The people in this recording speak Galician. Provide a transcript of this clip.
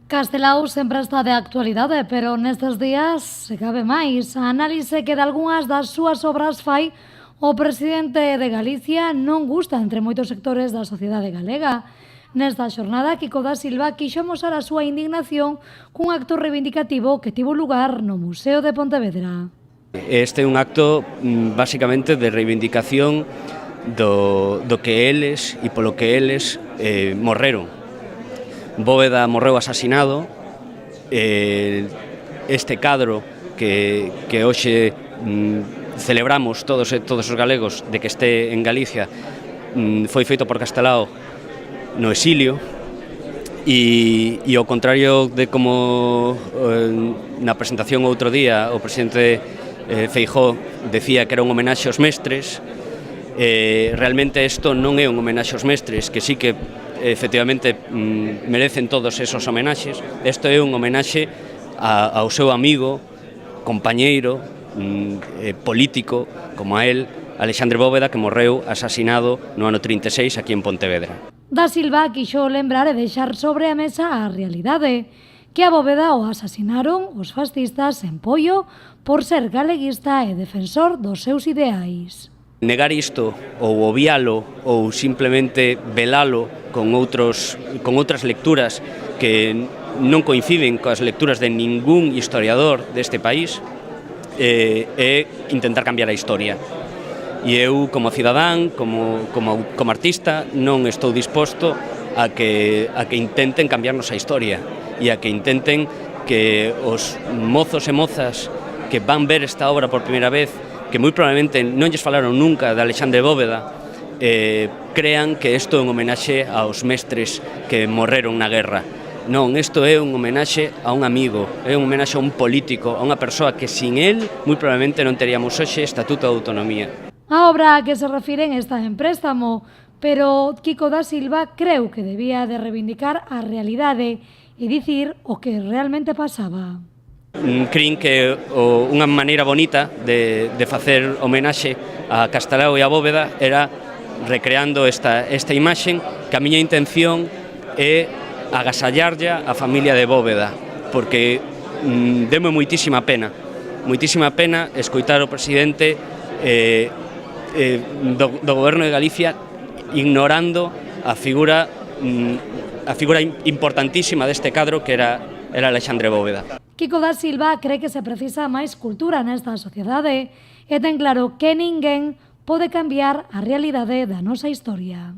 Castelao sempre está de actualidade, pero nestes días se cabe máis. A análise que de algunhas das súas obras fai o presidente de Galicia non gusta entre moitos sectores da sociedade galega. Nesta xornada, Quico da Silva quixo mostrar a súa indignación cun acto reivindicativo que tivo lugar no Museo de Pontevedra. Este é un acto basicamente de reivindicación do que eles e polo que eles morreron. Bóveda morreu asasinado, este cadro que hoxe celebramos todos os galegos de que este en Galicia foi feito por Castelao no exilio e ao contrario de como na presentación outro día o presidente Feijóo decía que era un homenaxe aos mestres, realmente isto non é un homenaxe aos mestres, que sí que efectivamente merecen todos esos homenaxes. Isto é un homenaxe ao seu amigo, compañeiro, político, como a él, Alexandre Bóveda, que morreu asasinado no ano 36 aquí en Pontevedra. Da Silva quixo lembrar e deixar sobre a mesa a realidade, que a Bóveda o asasinaron os fascistas en Poio por ser galeguista e defensor dos seus ideais. Negar isto ou obvialo ou simplemente velalo con outras lecturas que non coinciden coas lecturas de ningún historiador deste país é intentar cambiar a historia. E eu, como cidadán, como artista, non estou disposto a que intenten cambiarnos a historia e a que intenten que os mozos e mozas que van ver esta obra por primeira vez, que moi probablemente non lles falaron nunca de Alexandre Bóveda, crean que isto é un homenaxe aos mestres que morreron na guerra. Non, isto é un homenaxe a un amigo, é un homenaxe a un político, a unha persoa que sin él moi probablemente non teríamos hoxe Estatuto de Autonomía. A obra a que se refiren está en préstamo, pero Quico da Silva creu que debía de reivindicar a realidade e dicir o que realmente pasaba. Crin que unha maneira bonita de facer homenaxe a Castelao e a Bóveda era recreando esta imaxe, que a miña intención é agasallarlla a familia de Bóveda, porque deme moitísima pena escoitar o presidente do Goberno de Galicia ignorando a figura importantísima deste cadro que era Alexandre Bóveda. Quico da Silva cree que se precisa máis cultura nesta sociedade e ten claro que ninguén pode cambiar a realidade da nosa historia.